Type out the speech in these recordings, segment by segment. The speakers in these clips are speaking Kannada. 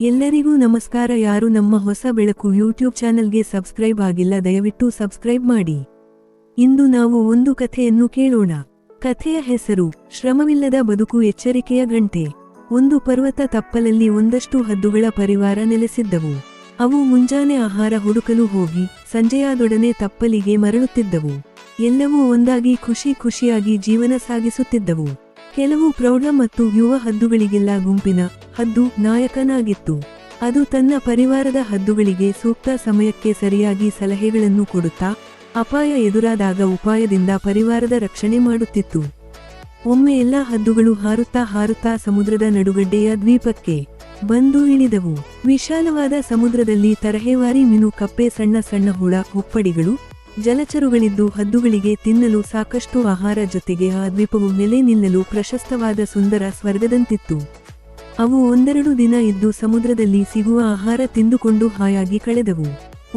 ಎಲ್ಲರಿಗೂ ನಮಸ್ಕಾರ. ಯಾರು ನಮ್ಮ ಹೊಸ ಬೆಳಕು ಯೂಟ್ಯೂಬ್ ಚಾನೆಲ್ಗೆ ಸಬ್ಸ್ಕ್ರೈಬ್ ಆಗಿಲ್ಲ, ದಯವಿಟ್ಟು ಸಬ್ಸ್ಕ್ರೈಬ್ ಮಾಡಿ. ಇಂದು ನಾವು ಒಂದು ಕಥೆಯನ್ನು ಕೇಳೋಣ. ಕಥೆಯ ಹೆಸರು ಶ್ರಮವಿಲ್ಲದ ಬದುಕು, ಎಚ್ಚರಿಕೆಯ ಗಂಟೆ. ಒಂದು ಪರ್ವತ ತಪ್ಪಲಲ್ಲಿ ಒಂದಷ್ಟು ಹದ್ದುಗಳ ಪರಿವಾರ ನೆಲೆಸಿದ್ದವು. ಅವು ಮುಂಜಾನೆ ಆಹಾರ ಹುಡುಕಲು ಹೋಗಿ ಸಂಜೆಯಾದೊಡನೆ ತಪ್ಪಲಿಗೆ ಮರಳುತ್ತಿದ್ದವು. ಎಲ್ಲವೂ ಒಂದಾಗಿ ಖುಷಿಯಾಗಿ ಜೀವನ ಸಾಗಿಸುತ್ತಿದ್ದವು. ಕೆಲವು ಪ್ರೌಢ ಮತ್ತು ಯುವ ಹದ್ದುಗಳಿಗೆಲ್ಲ ಗುಂಪಿನ ಹದ್ದು ನಾಯಕನಾಗಿತ್ತು. ಅದು ತನ್ನ ಪರಿವಾರದ ಹದ್ದುಗಳಿಗೆ ಸೂಕ್ತ ಸಮಯಕ್ಕೆ ಸರಿಯಾಗಿ ಸಲಹೆಗಳನ್ನು ಕೊಡುತ್ತಾ ಅಪಾಯ ಎದುರಾದಾಗ ಉಪಾಯದಿಂದ ಪರಿವಾರದ ರಕ್ಷಣೆ ಮಾಡುತ್ತಿತ್ತು. ಒಮ್ಮೆ ಎಲ್ಲ ಹದ್ದುಗಳು ಹಾರುತ್ತಾ ಸಮುದ್ರದ ನಡುಗಡ್ಡೆಯ ದ್ವೀಪಕ್ಕೆ ಬಂದು ಇಳಿದವು. ವಿಶಾಲವಾದ ಸಮುದ್ರದಲ್ಲಿ ತರಹೇವಾರಿ ಮೀನು, ಕಪ್ಪೆ, ಸಣ್ಣ ಹುಳ, ಹುಪ್ಪಡಿಗಳು, ಜಲಚರುಗಳಿದ್ದು ಹದ್ದುಗಳಿಗೆ ತಿನ್ನಲು ಸಾಕಷ್ಟು ಆಹಾರ. ಜೊತೆಗೆ ಆ ದ್ವೀಪವು ನೆಲೆ ನಿಲ್ಲಲು ಪ್ರಶಸ್ತವಾದ ಸುಂದರ ಸ್ವರ್ಗದಂತಿತ್ತು. ಅವು ಒಂದೆರಡು ದಿನ ಇದ್ದು ಸಮುದ್ರದಲ್ಲಿ ಸಿಗುವ ಆಹಾರ ತಿಂದುಕೊಂಡು ಹಾಯಾಗಿ ಕಳೆದವು.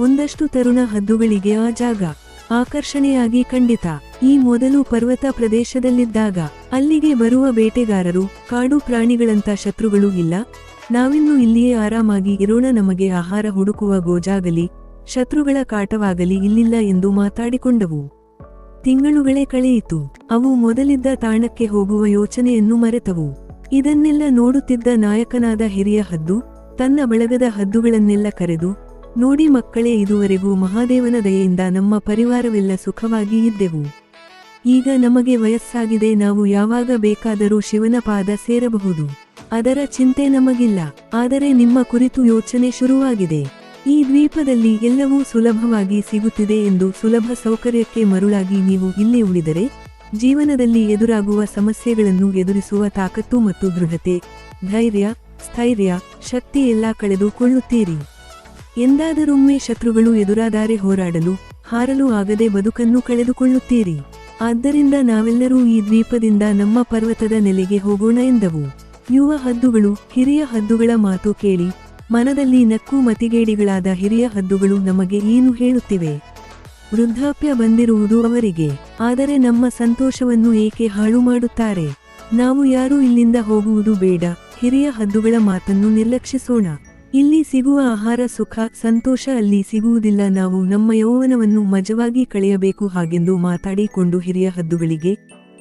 ಒಂದಷ್ಟು ತರುಣ ಹದ್ದುಗಳಿಗೆ ಆ ಜಾಗ ಆಕರ್ಷಣೆಯಾಗಿ ಕಂಡಿತ. ಈ ಮೊದಲು ಪರ್ವತ ಪ್ರದೇಶದಲ್ಲಿದ್ದಾಗ ಅಲ್ಲಿಗೆ ಬರುವ ಬೇಟೆಗಾರರು, ಕಾಡು ಪ್ರಾಣಿಗಳಂತ ಶತ್ರುಗಳು ಇಲ್ಲ, ನಾವಿನ್ನು ಇಲ್ಲಿಯೇ ಆರಾಮಾಗಿ ಇರೋಣ, ನಮಗೆ ಆಹಾರ ಹುಡುಕುವ ಗೋಜಾಗಲಿ ಶತ್ರುಗಳ ಕಾಟವಾಗಲಿ ಇಲ್ಲಿಲ್ಲ ಎಂದು ಮಾತಾಡಿಕೊಂಡವು. ತಿಂಗಳುಗಳೇ ಕಳೆಯಿತು. ಅವು ಮೊದಲಿದ್ದ ತಾಣಕ್ಕೆ ಹೋಗುವ ಯೋಚನೆಯನ್ನು ಮರೆತವು. ಇದನ್ನೆಲ್ಲ ನೋಡುತ್ತಿದ್ದ ನಾಯಕನಾದ ಹಿರಿಯ ಹದ್ದು ತನ್ನ ಬಳಗದ ಹದ್ದುಗಳನ್ನೆಲ್ಲ ಕರೆದು, ನೋಡಿ ಮಕ್ಕಳೇ, ಇದುವರೆಗೂ ಮಹಾದೇವನ ದಯೆಯಿಂದ ನಮ್ಮ ಪರಿವಾರವೆಲ್ಲ ಸುಖವಾಗಿ ಇದ್ದೆವು. ಈಗ ನಮಗೆ ವಯಸ್ಸಾಗಿದೆ, ನಾವು ಯಾವಾಗ ಬೇಕಾದರೂ ಶಿವನ ಪಾದ ಸೇರಬಹುದು. ಅದರ ಚಿಂತೆ ನಮಗಿಲ್ಲ. ಆದರೆ ನಿಮ್ಮ ಕುರಿತು ಯೋಚನೆ ಶುರುವಾಗಿದೆ. ಈ ದ್ವೀಪದಲ್ಲಿ ಎಲ್ಲವೂ ಸುಲಭವಾಗಿ ಸಿಗುತ್ತಿದೆ ಎಂದು ಸುಲಭ ಸೌಕರ್ಯಕ್ಕೆ ಮರುಳಾಗಿ ನೀವು ಇಲ್ಲಿ ಉಳಿದರೆ ಜೀವನದಲ್ಲಿ ಎದುರಾಗುವ ಸಮಸ್ಯೆಗಳನ್ನು ಎದುರಿಸುವ ತಾಕತ್ತು ಮತ್ತು ದೃಢತೆ, ಧೈರ್ಯ, ಸ್ಥೈರ್ಯ, ಶಕ್ತಿ ಎಲ್ಲ ಕಳೆದುಕೊಳ್ಳುತ್ತೀರಿ. ಎಂದಾದರೊಮ್ಮೆ ಶತ್ರುಗಳು ಎದುರಾದರೆ ಹೋರಾಡಲು, ಹಾರಲು ಆಗದೆ ಬದುಕನ್ನು ಕಳೆದುಕೊಳ್ಳುತ್ತೀರಿ. ಆದ್ದರಿಂದ ನಾವೆಲ್ಲರೂ ಈ ದ್ವೀಪದಿಂದ ನಮ್ಮ ಪರ್ವತದ ನೆಲೆಗೆ ಹೋಗೋಣ ಎಂದವು. ಯುವ ಹದ್ದುಗಳು ಹಿರಿಯ ಹದ್ದುಗಳ ಮಾತು ಕೇಳಿ ಮನದಲ್ಲಿ ನಕ್ಕು ಮತಿಗೇಡಿಗಳಾದ ಹಿರಿಯ ಹದ್ದುಗಳು ನಮಗೆ ಏನು ಹೇಳುತ್ತಿವೆ? ವೃದ್ಧಾಪ್ಯ ಬಂದಿರುವುದು ಅವರಿಗೆ. ಆದರೆ ನಮ್ಮ ಸಂತೋಷವನ್ನು ಏಕೆ ಹಾಳು ಮಾಡುತ್ತಾರೆ? ನಾವು ಯಾರೂ ಇಲ್ಲಿಂದ ಹೋಗುವುದು ಬೇಡ. ಹಿರಿಯ ಹದ್ದುಗಳ ಮಾತನ್ನು ನಿರ್ಲಕ್ಷಿಸೋಣ. ಇಲ್ಲಿ ಸಿಗುವ ಆಹಾರ, ಸುಖ, ಸಂತೋಷ ಅಲ್ಲಿ ಸಿಗುವುದಿಲ್ಲ. ನಾವು ನಮ್ಮ ಯೌವನವನ್ನು ಮಜವಾಗಿ ಕಳೆಯಬೇಕು. ಹಾಗೆಂದು ಮಾತಾಡಿಕೊಂಡು ಹಿರಿಯ ಹದ್ದುಗಳಿಗೆ,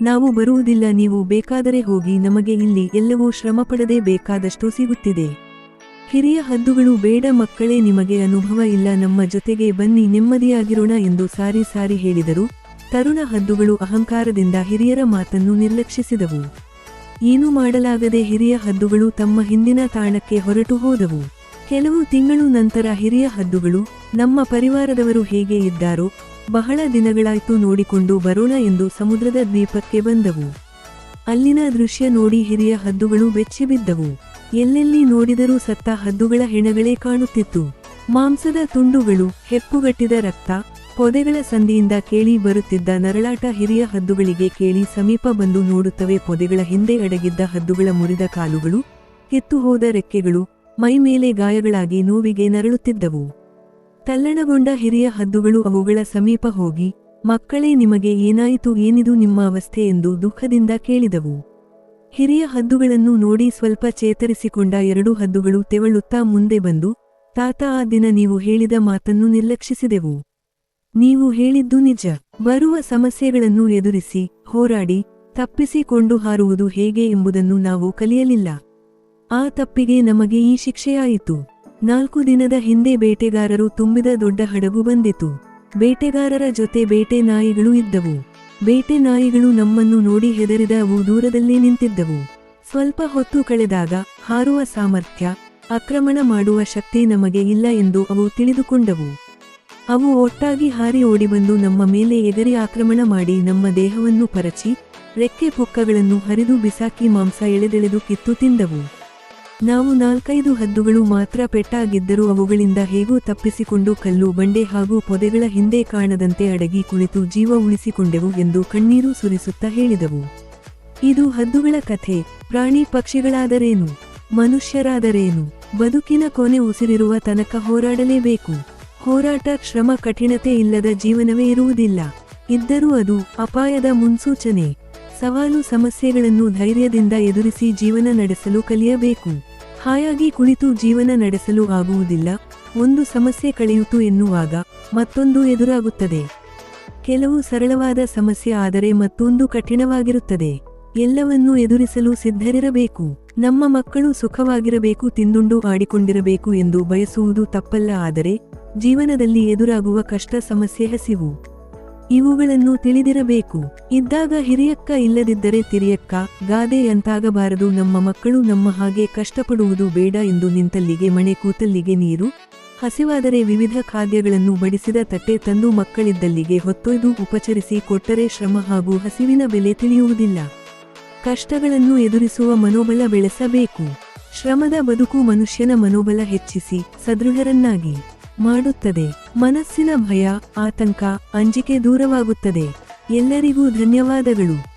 ನಾವು ಬರುವುದಿಲ್ಲ, ನೀವು ಬೇಕಾದರೆ ಹೋಗಿ, ನಮಗೆ ಇಲ್ಲಿ ಎಲ್ಲವೂ ಶ್ರಮಪಡದೆ ಬೇಕಾದಷ್ಟು ಸಿಗುತ್ತಿದೆ. ಹಿರಿಯ ಹದ್ದುಗಳು, ಬೇಡ ಮಕ್ಕಳೇ, ನಿಮಗೆ ಅನುಭವ ಇಲ್ಲ, ನಮ್ಮ ಜೊತೆಗೆ ಬನ್ನಿ, ನೆಮ್ಮದಿಯಾಗಿರೋಣ ಎಂದು ಸಾರಿ ಹೇಳಿದರು. ತರುಣ ಹದ್ದುಗಳು ಅಹಂಕಾರದಿಂದ ಹಿರಿಯರ ಮಾತನ್ನು ನಿರ್ಲಕ್ಷಿಸಿದವು. ಏನೂ ಮಾಡಲಾಗದೆ ಹಿರಿಯ ಹದ್ದುಗಳು ತಮ್ಮ ಹಿಂದಿನ ತಾಣಕ್ಕೆ ಹೊರಟು ಹೋದವು. ಕೆಲವು ತಿಂಗಳು ನಂತರ ಹಿರಿಯ ಹದ್ದುಗಳು, ನಮ್ಮ ಪರಿವಾರದವರು ಹೇಗೆ ಇದ್ದಾರೋ, ಬಹಳ ದಿನಗಳಾಯ್ತು, ನೋಡಿಕೊಂಡು ಬರೋಣ ಎಂದು ಸಮುದ್ರದ ದ್ವೀಪಕ್ಕೆ ಬಂದವು. ಅಲ್ಲಿನ ದೃಶ್ಯ ನೋಡಿ ಹಿರಿಯ ಹದ್ದುಗಳು ಬೆಚ್ಚಿಬಿದ್ದವು. ಎಲ್ಲೆಲ್ಲಿ ನೋಡಿದರೂ ಸತ್ತ ಹದ್ದುಗಳ ಹೆಣಗಳೇ ಕಾಣುತ್ತಿತ್ತು. ಮಾಂಸದ ತುಂಡುಗಳು, ಹೆಪ್ಪುಗಟ್ಟಿದ ರಕ್ತ, ಪೊದೆಗಳ ಸಂದಿಯಿಂದ ಕೇಳಿ ಬರುತ್ತಿದ್ದ ನರಳಾಟ ಹಿರಿಯ ಹದ್ದುಗಳಿಗೆ ಕೇಳಿ ಸಮೀಪ ಬಂದು ನೋಡುತ್ತವೆ. ಪೊದೆಗಳ ಹಿಂದೆ ಅಡಗಿದ್ದ ಹದ್ದುಗಳ ಮುರಿದ ಕಾಲುಗಳು, ಕಿತ್ತು ಹೋದ ರೆಕ್ಕೆಗಳು, ಮೈಮೇಲೆ ಗಾಯಗಳಾಗಿ ನೋವಿಗೆ ನರಳುತ್ತಿದ್ದವು. ತಲ್ಲಣಗೊಂಡ ಹಿರಿಯ ಹದ್ದುಗಳು ಅವುಗಳ ಸಮೀಪ ಹೋಗಿ, ಮಕ್ಕಳೇ, ನಿಮಗೆ ಏನಾಯಿತು, ಏನಿದು ನಿಮ್ಮ ಅವಸ್ಥೆ ಎಂದು ದುಃಖದಿಂದ ಕೇಳಿದವು. ಹಿರಿಯ ಹದ್ದುಗಳನ್ನು ನೋಡಿ ಸ್ವಲ್ಪ ಚೇತರಿಸಿಕೊಂಡ ಎರಡು ಹದ್ದುಗಳು ತೆವಳುತ್ತಾ ಮುಂದೆ ಬಂದು, ತಾತ, ಆ ದಿನ ನೀವು ಹೇಳಿದ ಮಾತನ್ನು ನಿರ್ಲಕ್ಷಿಸಿದೆವು. ನೀವು ಹೇಳಿದ್ದು ನಿಜ. ಬರುವ ಸಮಸ್ಯೆಗಳನ್ನು ಎದುರಿಸಿ, ಹೋರಾಡಿ, ತಪ್ಪಿಸಿಕೊಂಡು ಹಾರುವುದು ಹೇಗೆ ಎಂಬುದನ್ನು ನಾವು ಕಲಿಯಲಿಲ್ಲ. ಆ ತಪ್ಪಿಗೆ ನಮಗೆ ಈ ಶಿಕ್ಷೆಯಾಯಿತು. 4 ದಿನದ ಹಿಂದೆ ಬೇಟೆಗಾರರು ತುಂಬಿದ ದೊಡ್ಡ ಹಡಗು ಬಂದಿತು. ಬೇಟೆಗಾರರ ಜೊತೆ ಬೇಟೆ ನಾಯಿಗಳು ಇದ್ದವು. ಬೇಟೆ ನಾಯಿಗಳು ನಮ್ಮನ್ನು ನೋಡಿ ಹೆದರಿದ ಅವು ದೂರದಲ್ಲೇ ನಿಂತಿದ್ದವು. ಸ್ವಲ್ಪ ಹೊತ್ತು ಕಳೆದಾಗ ಹಾರುವ ಸಾಮರ್ಥ್ಯ, ಆಕ್ರಮಣ ಮಾಡುವ ಶಕ್ತಿ ನಮಗೆ ಇಲ್ಲ ಎಂದು ಅವು ತಿಳಿದುಕೊಂಡವು. ಅವು ಒಟ್ಟಾಗಿ ಹಾರಿ ಓಡಿಬಂದು ನಮ್ಮ ಮೇಲೆ ಎಗರಿ ಆಕ್ರಮಣ ಮಾಡಿ ನಮ್ಮ ದೇಹವನ್ನು ಪರಚಿ, ರೆಕ್ಕೆ ಪುಕ್ಕಗಳನ್ನು ಹರಿದು ಬಿಸಾಕಿ ಮಾಂಸ ಎಳೆದೆಳೆದು ಕಿತ್ತು ತಿಂದವು. ನಾವು 4-5 ಹದ್ದುಗಳು ಮಾತ್ರ ಪೆಟ್ಟಾಗಿದ್ದರೂ ಅವುಗಳಿಂದ ಹೇಗೋ ತಪ್ಪಿಸಿಕೊಂಡು ಕಲ್ಲು, ಬಂಡೆ ಹಾಗೂ ಪೊದೆಗಳ ಹಿಂದೆ ಕಾಣದಂತೆ ಅಡಗಿ ಕುಳಿತು ಜೀವ ಉಳಿಸಿಕೊಂಡೆವು ಎಂದು ಕಣ್ಣೀರು ಸುರಿಸುತ್ತಾ ಹೇಳಿದವು. ಇದು ಹದ್ದುಗಳ ಕಥೆ. ಪ್ರಾಣಿ ಪಕ್ಷಿಗಳಾದರೇನು, ಮನುಷ್ಯರಾದರೇನು, ಬದುಕಿನ ಕೊನೆ ಉಸಿರಿರುವ ತನಕ ಹೋರಾಡಲೇಬೇಕು. ಹೋರಾಟ, ಶ್ರಮ, ಕಠಿಣತೆ ಇಲ್ಲದ ಜೀವನವೇ ಇರುವುದಿಲ್ಲ. ಇದ್ದರೂ ಅದು ಅಪಾಯದ ಮುನ್ಸೂಚನೆ. ಸವಾಲು ಸಮಸ್ಯೆಗಳನ್ನು ಧೈರ್ಯದಿಂದ ಎದುರಿಸಿ ಜೀವನ ನಡೆಸಲು ಕಲಿಯಬೇಕು. ಹಾಯಾಗಿ ಕುಳಿತು ಜೀವನ ನಡೆಸಲು ಆಗುವುದಿಲ್ಲ. ಒಂದು ಸಮಸ್ಯೆ ಕಳೆಯಿತು ಎನ್ನುವಾಗ ಮತ್ತೊಂದು ಎದುರಾಗುತ್ತದೆ. ಕೆಲವು ಸರಳವಾದ ಸಮಸ್ಯೆ ಆದರೆ ಮತ್ತೊಂದು ಕಠಿಣವಾಗಿರುತ್ತದೆ. ಎಲ್ಲವನ್ನೂ ಎದುರಿಸಲು ಸಿದ್ಧರಿರಬೇಕು. ನಮ್ಮ ಮಕ್ಕಳು ಸುಖವಾಗಿರಬೇಕು, ತಿಂದುಂಡು ಆಡಿಕೊಂಡಿರಬೇಕು ಎಂದು ಬಯಸುವುದು ತಪ್ಪಲ್ಲ. ಆದರೆ ಜೀವನದಲ್ಲಿ ಎದುರಾಗುವ ಕಷ್ಟ, ಸಮಸ್ಯೆ, ಹಸಿವು ಇವುಗಳನ್ನು ತಿಳಿದಿರಬೇಕು. ಇದ್ದಾಗ ಹಿರಿಯಕ್ಕ, ಇಲ್ಲದಿದ್ದರೆ ತಿರಿಯಕ್ಕ ಗಾದೆಯಂತಾಗಬಾರದು. ನಮ್ಮ ಮಕ್ಕಳು ನಮ್ಮ ಹಾಗೆ ಕಷ್ಟಪಡುವುದು ಬೇಡ ಎಂದು ನಿಂತಲ್ಲಿಗೆ ಮಣೆ, ಕೂತಲ್ಲಿಗೆ ನೀರು. ಹಸಿವಾದರೆ ವಿವಿಧ ಖಾದ್ಯಗಳನ್ನು ಬಡಿಸಿದ ತಟ್ಟೆ ತಂದು ಮಕ್ಕಳಿದ್ದಲ್ಲಿಗೆ ಹೊತ್ತೊಯ್ದು ಉಪಚರಿಸಿ ಕೊಟ್ಟರೆ ಶ್ರಮ ಹಾಗೂ ಹಸಿವಿನ ಬೆಲೆ ತಿಳಿಯುವುದಿಲ್ಲ. ಕಷ್ಟಗಳನ್ನು ಎದುರಿಸುವ ಮನೋಬಲ ಬೆಳೆಸಬೇಕು. ಶ್ರಮದ ಬದುಕು ಮನುಷ್ಯನ ಮನೋಬಲ ಹೆಚ್ಚಿಸಿ ಸದೃಢರನ್ನಾಗಿ ಮಾಡುತ್ತದೆ. ಮನಸ್ಸಿನ ಭಯ, ಆತಂಕ, ಅಂಜಿಕೆ ದೂರವಾಗುತ್ತದೆ. ಎಲ್ಲರಿಗೂ ಧನ್ಯವಾದಗಳು.